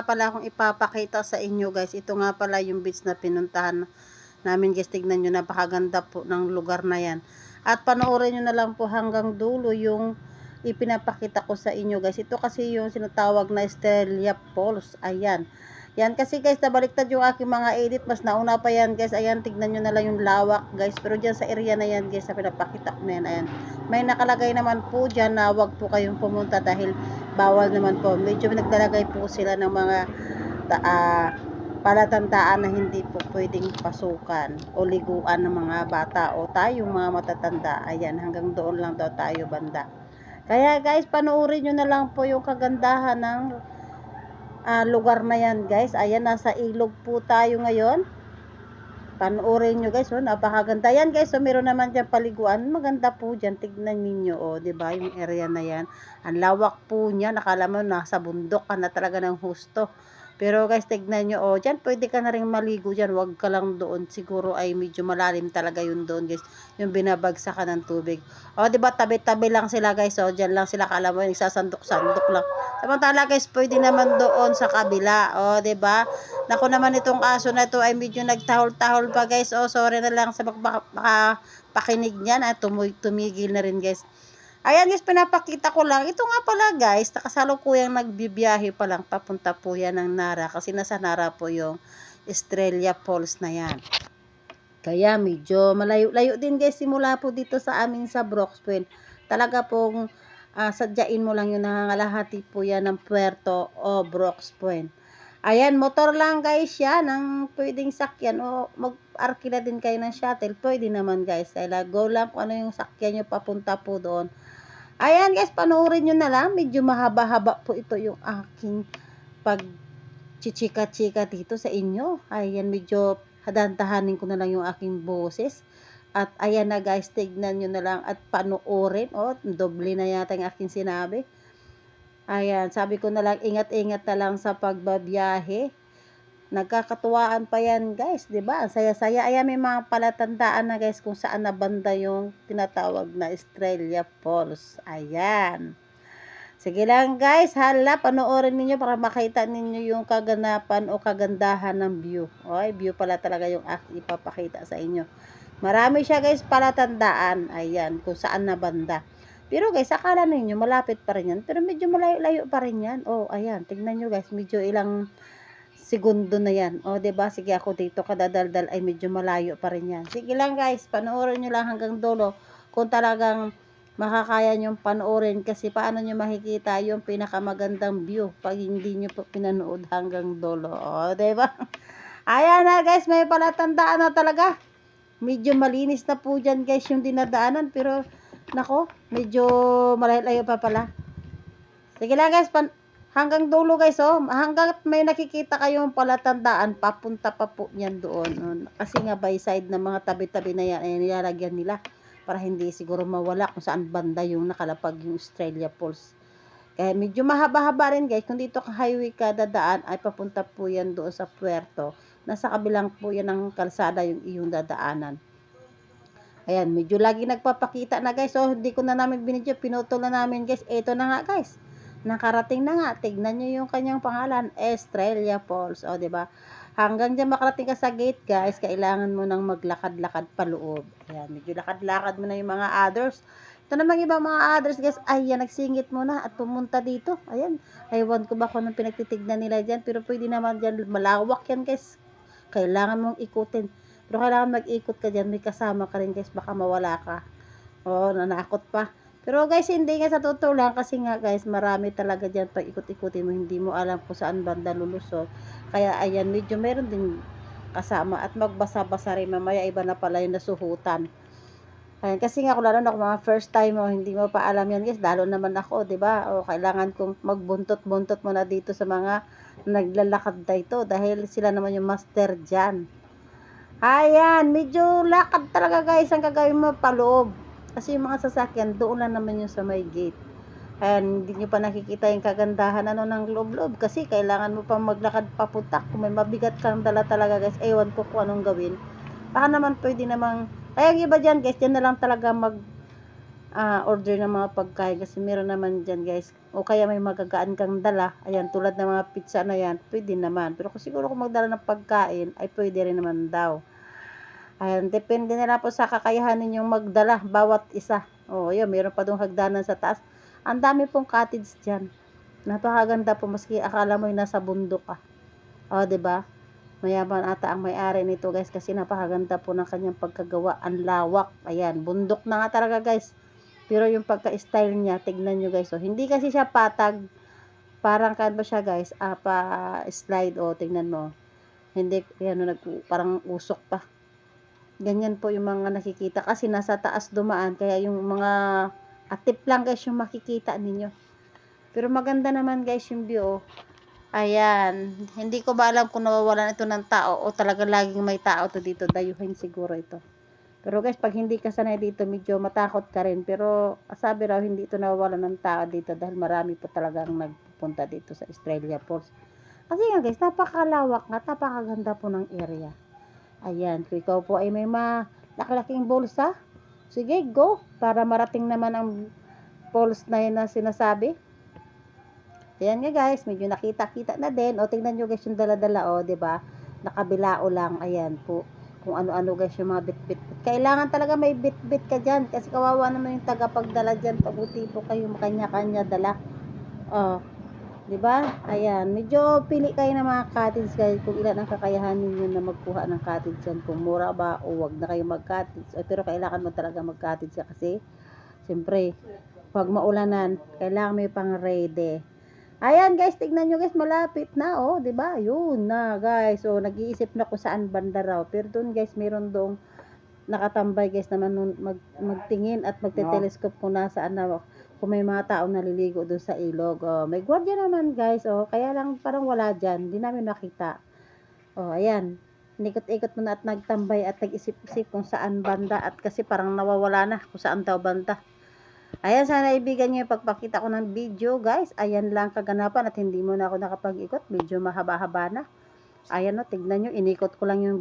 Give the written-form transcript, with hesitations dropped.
nga pala akong ipapakita sa inyo guys. Ito nga pala yung beach na pinuntahan namin guys. Tignan nyo, napakaganda po ng lugar na yan. At panoorin nyo na lang po hanggang dulo yung ipinapakita ko sa inyo guys. Ito kasi yung sinatawag na Estrella Falls. Ayan. Yan kasi guys, nabaliktad yung aking mga edit. Mas nauna pa yan guys. Ayan, tignan nyo na lang yung lawak guys. Pero dyan sa area na yan guys, sa pinapakita ko na yan. Ayan. May nakalagay naman po dyan na wag po kayong pumunta dahil bawal naman po. Medyo naglalagay po sila ng mga palatandaan na hindi po pwedeng pasukan o liguan ng mga bata o tayong mga matatanda. Ayan, hanggang doon lang daw tayo banda. Kaya guys, panoorin nyo na lang po yung kagandahan ng lugar na yan guys. Ayan, nasa ilog po tayo ngayon. Panoorin nyo guys, oh, napakaganda yan guys. So meron naman dyan paliguan, maganda po dyan, tignan ninyo, oh, diba, yung area na yan, ang lawak po niya, nakala mo nasa bundok ka na talaga ng husto. Pero guys, tignan nyo, oh, dyan pwede ka na rin maligo dyan, wag ka lang doon, siguro ay medyo malalim talaga yun doon guys, yung binabagsakan ng tubig. Oh, diba, tabi-tabi lang sila guys, oh, dyan lang sila, kala mo, nagsasandok-sandok lang. Samantala guys, pwede naman doon sa kabila, oh, diba? Nako naman, itong aso na to ay medyo nagtahol-tahol pa guys, oh, sorry na lang sa pakinig niyan, at tumigil na rin guys. Ayan guys, pinapakita ko lang. Ito nga pala guys, nakasalukuyang nagbibiyahe pa lang. Papunta po yan ng Nara. Kasi nasa Nara po yung Estrella Falls na yan. Kaya medyo malayo-layo din guys. Simula po dito sa amin sa Brooks Point. Talaga pong sadyain mo lang yung nangangalahati po yan ng Puerto o Brooks Point. Ayan, motor lang guys yan. Ang pwedeng sakyan o mag-arkila din kayo ng shuttle. Pwede naman guys. Dahil go lang kung ano yung sakyan nyo papunta po doon. Ayan guys, panoorin nyo na lang. Medyo mahaba-haba po ito yung aking pag-chichika-chika dito sa inyo. Ayan, medyo hadantahanin ko na lang yung aking boses. At ayan na guys, tignan nyo na lang at panoorin. O, doble na yata yung aking sinabi. Ayan, sabi ko na lang, ingat-ingat na lang sa pagbabiyahe. Nagkakatuwaan pa yan guys, diba? Ang saya-saya. Ayan, may mga palatandaan na guys kung saan na banda yung tinatawag na Estrella Falls. Ayan. Sige lang guys, hala, panoorin ninyo para makita ninyo yung kaganapan o kagandahan ng view. Oy, view pala talaga yung ipapakita sa inyo. Marami siya guys palatandaan. Ayan, kung saan na banda. Pero guys, akala ninyo malapit pa rin yan. Pero medyo malayo-layo pa rin yan. Oh, ayan, tignan nyo guys, medyo ilang segundo na yan. O, diba? Sige, ako dito kadadaldal ay medyo malayo pa rin yan. Sige lang guys, panoorin nyo lang hanggang dulo. Kung talagang makakaya nyo panoorin, kasi paano nyo makikita yung pinakamagandang view pag hindi nyo po pinanood hanggang dulo. O, diba? Ayan na guys, may palatandaan na talaga. Medyo malinis na po dyan guys yung dinadaanan. Pero, nako, medyo malayo pa pala. Sige lang guys, hanggang dulo guys, oh, hanggang may nakikita kayong palatandaan, papunta pa po niyan doon. Kasi nga by side ng mga tabi-tabi na yan, ay nilalagyan nila para hindi siguro mawala kung saan banda yung nakalapag yung Estrella Falls. Kaya medyo mahaba-haba rin guys, kung dito ka highway ka dadaan, ay papunta po yan doon sa Puerto. Nasa kabilang po yan ng kalsada yung iyong dadaanan. Ayan, medyo lagi nagpapakita na guys, oh, hindi ko na namin binidyo, pinutol na namin guys. Ito na nga guys. Nakarating na nga, tignan nyo yung kanyang pangalan, Estrella Falls, o diba? Hanggang dyan makarating ka sa gate guys, kailangan mo nang maglakad-lakad pa loob. Ayan, medyo lakad-lakad mo na yung mga others. Ito namang ibang mga others guys, ayan, nagsingit mo na at pumunta dito. Ayan, aywan ko ba kung anong pinagtitignan nila dyan, pero pwede naman dyan, malawak yan guys. Kailangan mong ikutin. Pero kailangan mag-ikot ka dyan, may kasama ka rin guys, baka mawala ka. O, nanakot pa. Pero guys, hindi nga sa totoo lang, kasi nga guys, marami talaga dyan pag ikot-ikutin mo, hindi mo alam kung saan banda lulusot. Kaya ayan, medyo meron din kasama at magbasa-basa rin, mamaya iba na pala yung nasuhutan. Ayan, kasi nga kung lalo na kung mga first time mo, hindi mo pa alam yan guys, lalo naman ako, diba? O kailangan kong magbuntot-buntot mo na dito sa mga naglalakad na ito, dahil sila naman yung master dyan. Ayan, medyo lakad talaga guys, ang gagawin mo paloob. Kasi yung mga sasakyan, doon lang naman yung sa may gate. Ayan, hindi nyo pa nakikita yung kagandahan ng loob-loob. Kasi kailangan mo pa maglakad papunta. Kung may mabigat kang dala talaga guys, ewan ko kung anong gawin. Baka naman pwede namang, kaya yung iba dyan guys, dyan na lang talaga order ng mga pagkain kasi meron naman dyan guys, o kaya may magagaan kang dala, ayan, tulad ng mga pizza na yan, pwede naman, pero kung siguro kung magdala ng pagkain, ay pwede rin naman daw. Ayan, depende na lang po sa kakayahan ninyong magdala, bawat isa. Yun, meron pa dong hagdanan sa taas. Ang dami pong cottage dyan, napakaganda po, maski akala mo yung nasa bundok ka. Diba? Mayaman ata ang may-ari nito guys, kasi napakaganda po ng kanyang pagkagawa, ang lawak, ayan, bundok na nga talaga guys. Pero yung pagka-style niya, tignan nyo guys. Hindi kasi siya patag. Parang kan ba siya guys? Pa-slide. Tignan mo. Hindi, parang usok pa. Ganyan po yung mga nakikita. Kasi nasa taas dumaan. Kaya yung mga atip lang guys yung makikita ninyo. Pero maganda naman guys yung view. Ayan. Hindi ko ba alam kung nawawalan ito ng tao o talaga laging may tao to dito. Dayuhin siguro ito. Pero guys, pag hindi ka sanay dito, medyo matakot ka rin. Pero sabi raw, hindi ito nawawalan ng tao dito dahil marami po talagang nagpupunta dito sa Australia Falls. Kasi nga guys, napakalawak nga, napakaganda po ng area. Ayan, kung ikaw po ay may malaking bulsa, sige, go, para marating naman ang falls na yun na sinasabi. Ayan nga guys, medyo nakita-kita na din. Tingnan nyo guys yung dala-dala, diba? Nakabilao lang, ayan po. Kung ano-ano guys yung mga bit-bit. Kailangan talaga may bit-bit ka dyan. Kasi kawawa naman yung tagapagdala dyan. Pabuti po kayo makanya-kanya dala. Diba? Ayan. Medyo pili kayo ng mga cottage guys. Kung ilan ang kakayahan ninyo na magkuha ng cottage dyan. Kung mura ba o wag na kayo mag-cottage. Pero kailangan mo talaga mag-cottage kasi siyempre, pag maulanan, kailangan may pang ready. Ayan guys, tignan nyo guys, malapit na, diba? Yun na guys, nag-iisip na kung saan banda raw. Pero doon guys, meron doong nakatambay guys naman magtingin at magte-telescope kung nasaan na, kung may mga taong naliligo doon sa ilog. May gwardiya naman guys, kaya lang parang wala dyan, hindi namin nakita. Ayan, nikot-ikot muna at nagtambay at nag-isip-isip kung saan banda at kasi parang nawawala na kung saan daw banda. Ayan, sana ibigan nyo yung pagpakita ko ng video guys. Ayan lang kaganapan at hindi mo na ako nakapag-ikot. Medyo mahaba-haba na. Ayan tignan nyo, inikot ko lang yung